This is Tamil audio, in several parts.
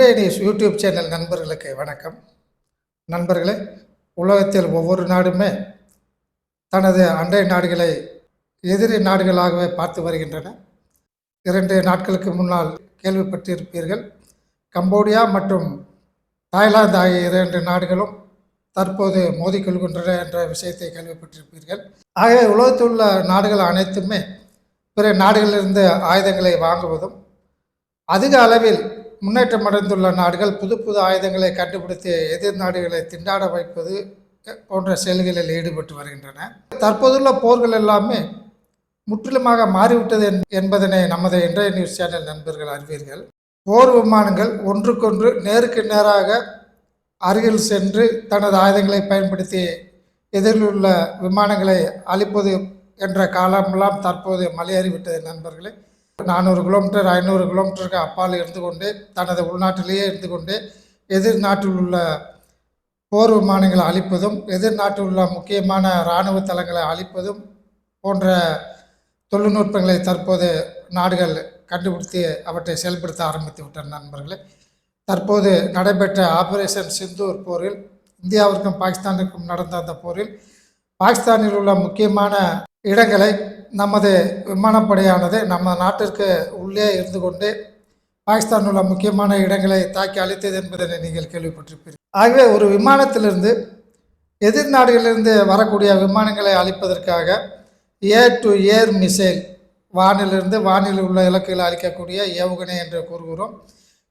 இன்றைய நியூஸ் யூடியூப் சேனல் நண்பர்களுக்கு வணக்கம். நண்பர்களே, உலகத்தில் ஒவ்வொரு நாடுமே தனது அண்டை நாடுகளை எதிரி நாடுகளாகவே பார்த்து வருகின்றன. 2 நாட்களுக்கு முன்னால் கேள்விப்பட்டிருப்பீர்கள், கம்போடியா மற்றும் தாய்லாந்து ஆகிய 2 நாடுகளும் தற்போது மோதிக்கொள்கின்றன என்ற விஷயத்தை கேள்விப்பட்டிருப்பீர்கள். ஆகவே உலகத்தில் உள்ள நாடுகள் அனைத்துமே பிற நாடுகளிலிருந்து ஆயுதங்களை வாங்குவதும், அதிக அளவில் முன்னேற்றம் அடைந்துள்ள நாடுகள் புது புது ஆயுதங்களை கண்டுபிடித்து எதிர் நாடுகளை திண்டாட வைப்பது போன்ற செயல்களில் ஈடுபட்டு வருகின்றன. தற்போதுள்ள போர்கள் எல்லாமே முற்றிலுமாக மாறிவிட்டது என்பதனை நமது இன்றைய நியூஸ் சேனல் நண்பர்கள் அறிவீர்கள். போர் விமானங்கள் ஒன்றுக்கொன்று நேருக்கு நேராக அருகில் சென்று தனது ஆயுதங்களை பயன்படுத்தி எதிரில் உள்ள விமானங்களை அழிப்பது என்ற காலமெல்லாம் தற்போது மலையேறிவிட்டது நண்பர்களே. 400 கிலோமீட்டர் 500 கிலோமீட்டருக்கு அப்பால் இருந்து கொண்டு தனது உள்நாட்டிலேயே இருந்து கொண்டு எதிர் நாட்டில் உள்ள போர் விமானங்களை அழிப்பதும், எதிர் நாட்டில் உள்ள முக்கியமான இராணுவ தளங்களை அழிப்பதும் போன்ற தொழில்நுட்பங்களை தற்போது நாடுகள் கண்டுபிடித்து அவற்றை செயல்படுத்த ஆரம்பித்து விட்டன நண்பர்களே. தற்போது நடைபெற்ற ஆபரேஷன் சிந்தூர் போரில் இந்தியாவிற்கும் பாகிஸ்தானுக்கும் நடந்த அந்த போரில் பாகிஸ்தானில் உள்ள முக்கியமான இடங்களை நமது விமானப்படையானது நம்ம நாட்டிற்கு உள்ளே இருந்து கொண்டு பாகிஸ்தானில் உள்ள முக்கியமான இடங்களை தாக்கி அழித்தது என்பதனை நீங்கள் கேள்விப்பட்டிருப்பீர்கள். ஆகவே ஒரு விமானத்திலிருந்து எதிர் நாடுகளிலிருந்து வரக்கூடிய விமானங்களை அழிப்பதற்காக ஏர் டு ஏர் மிசைல், வானிலிருந்து வானில் உள்ள இலக்குகளை அழிக்கக்கூடிய ஏவுகணை என்று கூறுகிறோம்.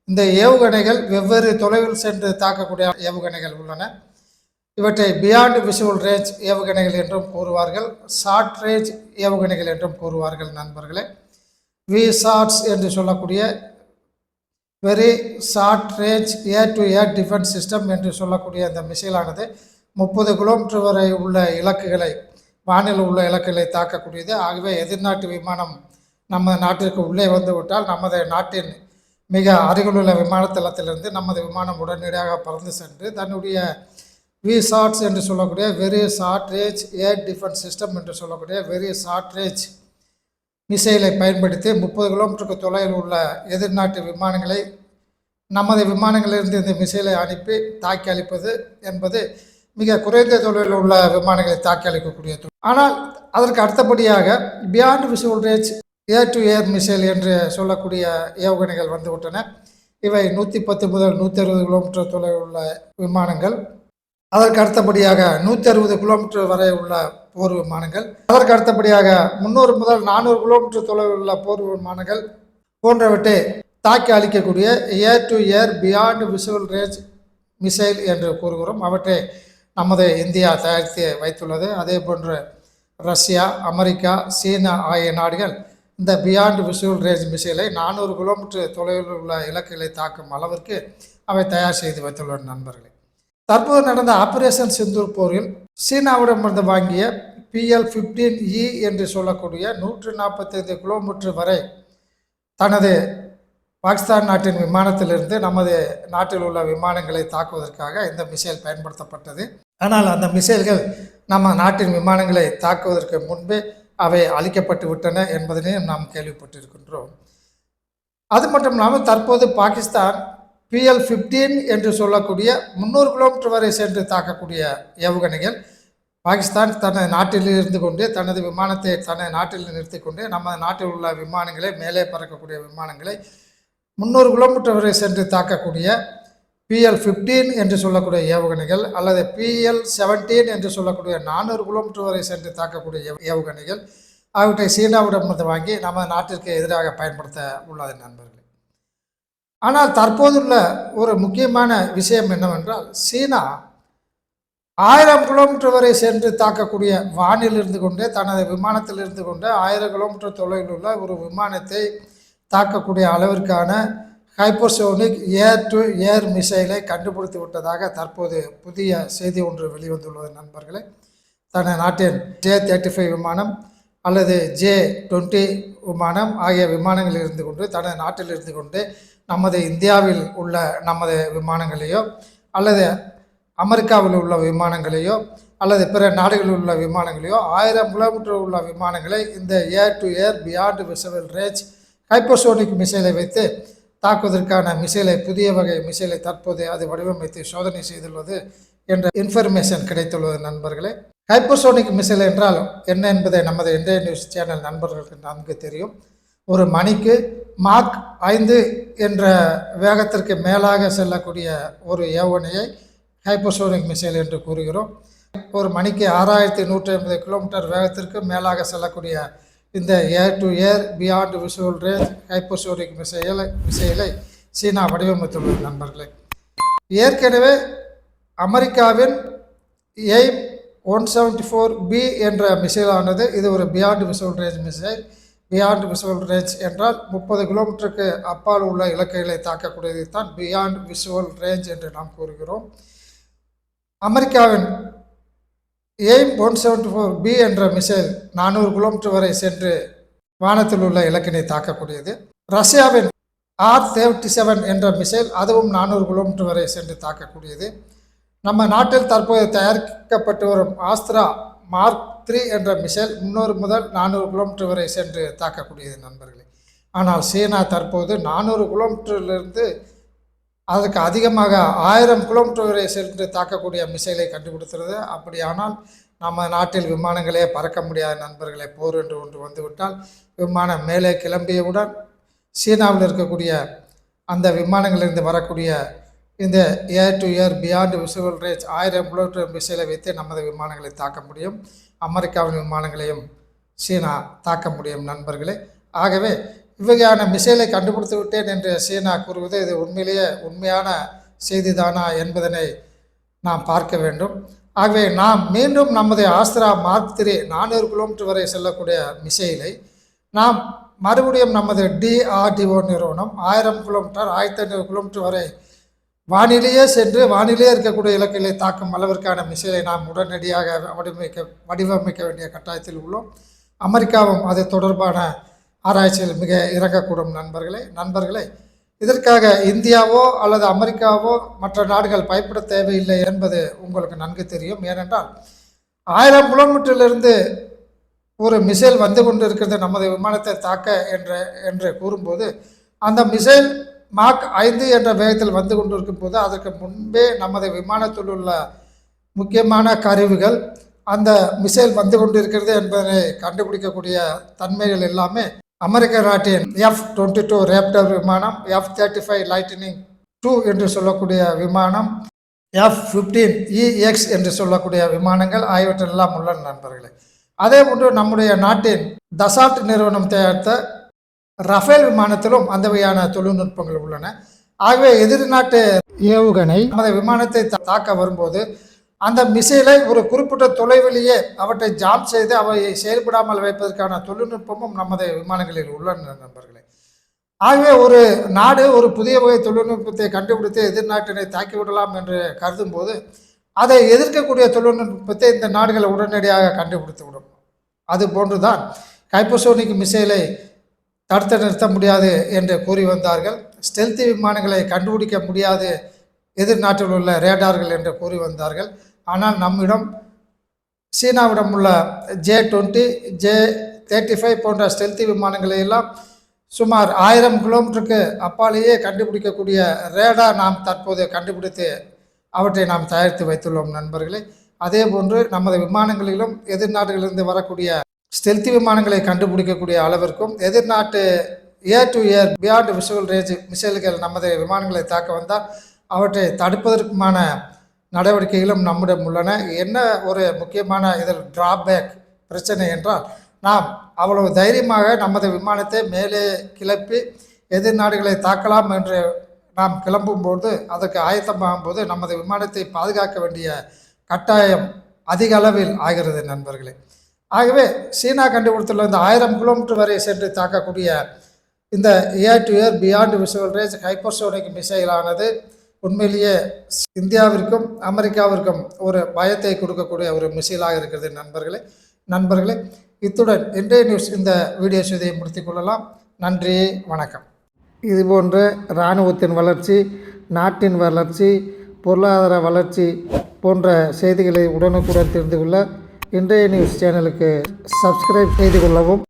இந்த ஏவுகணைகள் வெவ்வேறு தொலைவில் சென்று தாக்கக்கூடிய ஏவுகணைகள் உள்ளன. இவற்றை பியாண்ட் விசுவல் ரேஞ்ச் ஏவுகணைகள் என்றும் கூறுவார்கள், ஷார்ட் ரேஞ்ச் ஏவுகணைகள் என்றும் கூறுவார்கள் நண்பர்களே. விசாட்ஸ் என்று சொல்லக்கூடிய very short range air to air defence system என்று சொல்லக்கூடிய அந்த மிசைலானது 30 கிலோமீட்டர் வரை உள்ள இலக்குகளை, வானில் உள்ள இலக்குகளை தாக்கக்கூடியது. ஆகவே எதிர்நாட்டு விமானம் நம்ம நாட்டிற்கு உள்ளே வந்து விட்டால் நமது நாட்டின் மிக அருகிலுள்ள விமானத்தளத்திலிருந்து நமது விமானம் உடனடியாக பறந்து சென்று தன்னுடைய விசாட்ஸ் என்று சொல்லக்கூடிய very short range air defence system என்று சொல்லக்கூடிய வெரி ஷார்ட் ரேஞ்ச் மிசைலை பயன்படுத்தி 30 கிலோமீட்டருக்கு தொலைவில் உள்ள எதிர்நாட்டு விமானங்களை நமது விமானங்களிலிருந்து இந்த மிசைலை அனுப்பி தாக்கி அளிப்பது என்பது மிக குறைந்த தொலைவில் உள்ள விமானங்களை தாக்கி அளிக்கக்கூடிய தொழில். ஆனால் அதற்கு அடுத்தபடியாக beyond visual range air to air missile என்று சொல்லக்கூடிய ஏவுகணைகள் வந்துவிட்டன. இவை 110 முதல் 160 கிலோமீட்டர் தொலைவில் உள்ள விமானங்கள். அதற்கு அடுத்தபடியாக 160 கிலோமீட்டர் வரை உள்ள போர் விமானங்கள். அதற்கு அடுத்தபடியாக 300 முதல் 400 கிலோமீட்டர் தொலைவில் உள்ள போர் விமானங்கள் போன்றவற்றை தாக்கி அளிக்கக்கூடிய ஏர் to air beyond visual range missile என்று கூறுகிறோம். அவற்றை நமது இந்தியா தயாரித்து வைத்துள்ளது. அதே போன்று ரஷ்யா, அமெரிக்கா, சீனா ஆகிய நாடுகள் இந்த பியாண்ட் விசுவல் ரேஞ்ச் மிசைலை 400 கிலோமீட்டர் தொலைவில் உள்ள இலக்குகளை தாக்கும் அளவிற்கு அவை தயார் செய்து வைத்துள்ளன நண்பர்களே. தற்போது நடந்த ஆபரேஷன் சிந்தூர் போரில் சீனாவிடமிருந்து வாங்கிய PL-15E என்று சொல்லக்கூடிய 145 கிலோமீட்டர் வரை தனது பாகிஸ்தான் நாட்டின் விமானத்திலிருந்து நமது நாட்டில் உள்ள விமானங்களை தாக்குவதற்காக இந்த மிசைல் பயன்படுத்தப்பட்டது. ஆனால் அந்த மிசைல்கள் நம்ம நாட்டின் விமானங்களை தாக்குவதற்கு முன்பே அவை அழிக்கப்பட்டு விட்டன என்பதனையும் நாம் கேள்விப்பட்டிருக்கின்றோம். அது மட்டும் இல்லாமல் தற்போது பாகிஸ்தான் PL-15 என்று சொல்லக்கூடிய 300 கிலோமீட்டர் வரை சென்று தாக்கக்கூடிய ஏவுகணைகள் பாகிஸ்தான் தனது நாட்டில் இருந்து கொண்டு தனது விமானத்தை தனது நாட்டில் நிறுத்தி கொண்டு நமது நாட்டில் உள்ள விமானங்களை, மேலே பறக்கக்கூடிய விமானங்களை 300 கிலோமீட்டர் வரை சென்று தாக்கக்கூடிய PL-15 என்று சொல்லக்கூடிய ஏவுகணைகள் அல்லது PL-17 என்று சொல்லக்கூடிய 400 கிலோமீட்டர் வரை சென்று தாக்கக்கூடிய ஏவுகணைகள் ஆகியவற்றை சீனாவிடமிருந்து வாங்கி நமது நாட்டிற்கு எதிராக பயன்படுத்த உள்ளது நண்பர்களே. ஆனால் தற்போதுள்ள ஒரு முக்கியமான விஷயம் என்னவென்றால், சீனா 1000 கிலோமீட்டர் வரை சென்று தாக்கக்கூடிய வானில் இருந்து கொண்டே தனது விமானத்தில் இருந்து கொண்டு 1000 கிலோமீட்டர் தொலைவில் உள்ள ஒரு விமானத்தை தாக்கக்கூடிய அளவிற்கான ஹைப்பர்சோனிக் ஏர் டு ஏர் மிசைலை கண்டுபிடித்து விட்டதாக தற்போது புதிய செய்தி ஒன்று வெளிவந்துள்ளது நண்பர்களே. தனது நாட்டின் J-35 விமானம் அல்லது J-20 விமானம் ஆகிய விமானங்களில் இருந்து கொண்டு தனது நாட்டில் இருந்து கொண்டு நமது இந்தியாவில் உள்ள நமது விமானங்களையோ அல்லது அமெரிக்காவில் உள்ள விமானங்களையோ அல்லது பிற நாடுகளில் உள்ள விமானங்களையோ 1000 கிலோமீட்டர் உள்ள விமானங்களை இந்த air to air beyond visual range hypersonic மிசைலை வைத்து தாக்குவதற்கான புதிய வகை மிசைலை தற்போது அது வடிவமைத்து சோதனை செய்துள்ளது என்ற இன்ஃபர்மேஷன் கிடைத்துள்ளது நண்பர்களே. ஹைப்பர்சோனிக் மிசைல் என்றால் என்ன என்பதை நமது இந்திய நியூஸ் சேனல் நண்பர்களுக்கு நன்கு தெரியும். ஒரு மணிக்கு மாக் 5 என்ற வேகத்திற்கு மேலாக செல்லக்கூடிய ஒரு ஏவுகணையை ஹைப்பர்சோனிக் மிசைல் என்று கூறுகிறோம். ஒரு மணிக்கு 6150 கிலோமீட்டர் வேகத்திற்கு மேலாக செல்லக்கூடிய இந்த air to air beyond visual range hypersonic மிசைலை சீனா வடிவமைத்துள்ளது நண்பர்களே. ஏற்கனவே அமெரிக்காவின் எய்ம் 174B என்ற மிசைலானது இது ஒரு beyond visual range missile. Beyond visual range என்றால் 30 கிலோமீட்டருக்கு அப்பால் உள்ள இலக்கைகளை தாக்கக்கூடியது தான் பியாண்ட் விஷுவல் ரேஞ்ச் என்று நாம் கூறுகிறோம். அமெரிக்காவின் எய்ம் 174B என்ற மிசைல் 400 கிலோமீட்டர் வரை சென்று வானத்தில் உள்ள இலக்கினை தாக்கக்கூடியது. ரஷ்யாவின் R-77 என்ற மிசைல் அதுவும் 400 கிலோமீட்டர் வரை சென்று தாக்கக்கூடியது. நம்ம நாட்டில் தற்போது தயாரிக்கப்பட்டு வரும் ஆஸ்திரா மார்க் 3 என்ற மிசைல் 300 முதல் 400 கிலோமீட்டர் வரை சென்று தாக்கக்கூடியது நண்பர்களே. ஆனால் சீனா தற்போது 400 கிலோமீட்டரிலிருந்து அதற்கு அதிகமாக 1000 கிலோமீட்டர் வரை சென்று தாக்கக்கூடிய மிசைலை கண்டுபிடித்துள்ளது. அப்படியானால் நம்ம நாட்டில் விமானங்களே பறக்க முடியாத நண்பர்களே. போர் என்று ஒன்று வந்துவிட்டால் விமானம் மேலே கிளம்பியவுடன் சீனாவில் இருக்கக்கூடிய அந்த விமானங்களிலிருந்து வரக்கூடிய இந்த air to air beyond visual range 1000 kilometre மிசைலை வைத்து நமது விமானங்களை தாக்க முடியும். அமெரிக்காவின் விமானங்களையும் சீனா தாக்க முடியும் நண்பர்களே. ஆகவே இவ்வகையான மிசைலை கண்டுபிடித்து விட்டேன் என்று சீனா கூறுவது இது உண்மையிலேயே உண்மையான செய்திதானா என்பதனை நாம் பார்க்க வேண்டும். ஆகவே நாம் மீண்டும் நமது ஆஸ்திரா மார்க் 3 400 கிலோமீட்டர் வரை செல்லக்கூடிய மிசைலை நாம் மறுபடியும் நமது DRDO நிறுவனம் 1000 கிலோமீட்டர் 1500 கிலோமீட்டர் வரை வானிலேயே சென்று வானிலே இருக்கக்கூடிய இலக்குகளை தாக்கும் அளவிற்கான மிசைலை நாம் உடனடியாக வடிவமைக்க வேண்டிய கட்டாயத்தில் உள்ளோம். அமெரிக்காவும் அது தொடர்பான ஆராய்ச்சியில் மிக இறங்கக்கூடும் நண்பர்களே. இதற்காக இந்தியாவோ அல்லது அமெரிக்காவோ மற்ற நாடுகள் பயப்பட தேவையில்லை என்பது உங்களுக்கு நன்கு தெரியும். ஏனென்றால் 1000 கிலோமீட்டரிலிருந்து ஒரு மிசைல் வந்து கொண்டு இருக்கிறது நமது விமானத்தை தாக்க என்று கூறும்போது அந்த மிசைல் மாக் 5 என்ற வேகத்தில் வந்து கொண்டிருக்கும் போது அதற்கு முன்பே நமது விமானத்தில் உள்ள முக்கியமான கருவிகள் அந்த மிசைல் வந்து கொண்டிருக்கிறது என்பதை கண்டுபிடிக்கக்கூடிய தன்மைகள் எல்லாமே அமெரிக்க நாட்டின் F-22 ரேப்டர் விமானம், F-35 லைட்னிங் 2 என்று சொல்லக்கூடிய விமானம், F-15EX என்று சொல்லக்கூடிய விமானங்கள் ஆகியவற்றெல்லாம் உள்ளன நண்பர்களே. அதே போன்று நம்முடைய நாட்டின் தசால்ட் நிறுவனம் தயாரித்த ரஃபேல் விமானத்திலும் அந்த வகையான தொழில்நுட்பங்கள் உள்ளன. ஆகவே எதிர் நாட்டு ஏவுகணை நமது விமானத்தை தாக்க வரும்போது அந்த மிசைலை ஒரு குறிப்பிட்ட தொலைவிலேயே அவற்றை ஜாம் செய்து அவை செயல்படாமல் வைப்பதற்கான தொழில்நுட்பமும் நமது விமானங்களில் உள்ளன நண்பர்களே. ஆகவே ஒரு நாடு ஒரு புதிய வகை தொழில்நுட்பத்தை கண்டுபிடித்து எதிர்நாட்டினை தாக்கிவிடலாம் என்று கருதும் போது அதை எதிர்க்கக்கூடிய தொழில்நுட்பத்தை இந்த நாடுகளை உடனடியாக கண்டுபிடித்து விடும். அது போன்றுதான் ஹைப்பர்சோனிக் மிசைலை தடுத்து நிறுத்த முடியாது என்று கூறி வந்தார்கள். ஸ்டெல்தி விமானங்களை கண்டுபிடிக்க முடியாது எதிர்நாட்டில் உள்ள ரேடார்கள் என்று கூறி வந்தார்கள். ஆனால் நம்மிடம் சீனாவிடம் உள்ள J-20 J-35 போன்ற ஸ்டெல்தி விமானங்களை எல்லாம் சுமார் 1000 கிலோமீட்டருக்கு அப்பாலேயே கண்டுபிடிக்கக்கூடிய ரேடார் நாம் தற்போது கண்டுபிடித்து அவற்றை நாம் தயாரித்து வைத்துள்ளோம் நண்பர்களே. அதே போன்று நமது விமானங்களிலும் எதிர்நாடுகளிலிருந்து வரக்கூடிய ஸ்டெல்தி விமானங்களை கண்டுபிடிக்கக்கூடிய அளவிற்கும் எதிர்நாட்டு air to air beyond visual range மிசைல்கள் நமது விமானங்களை தாக்க வந்தால் அவற்றை தடுப்பதற்குமான நடவடிக்கைகளும் நம்மிடம் உள்ளன. என்ன ஒரு முக்கியமான இதில் டிராபேக் பிரச்சனை என்றால் நாம் அவ்வளவு தைரியமாக நமது விமானத்தை மேலே கிளப்பி எதிர்நாடுகளை தாக்கலாம் என்று நாம் கிளம்பும்போது அதற்கு ஆயத்தமாகும்போது நமது விமானத்தை பாதுகாக்க வேண்டிய கட்டாயம் அதிக அளவில் ஆகிறது நண்பர்களே. ஆகவே சீனா கண்டுபிடித்துள்ள இந்த 1000 கிலோமீட்டர் வரை சென்று தாக்கக்கூடிய இந்த air to air beyond visual range hypersonic மிசைலானது உண்மையிலேயே இந்தியாவிற்கும் அமெரிக்காவிற்கும் ஒரு பயத்தை கொடுக்கக்கூடிய ஒரு மிசைலாக இருக்கிறது நண்பர்களே. இத்துடன் இன்றைய நியூஸ் இந்த வீடியோ செய்தியை முடித்துக் கொள்ளலாம். நன்றி, வணக்கம். இதுபோன்ற இராணுவத்தின் வளர்ச்சி, நாட்டின் வளர்ச்சி, பொருளாதார வளர்ச்சி போன்ற செய்திகளை உடனுக்குடன் தெரிந்து கொள்ள இன்றைய நியூஸ் சேனலுக்கு சப்ஸ்கிரைப் செய்து கொள்ளவும்.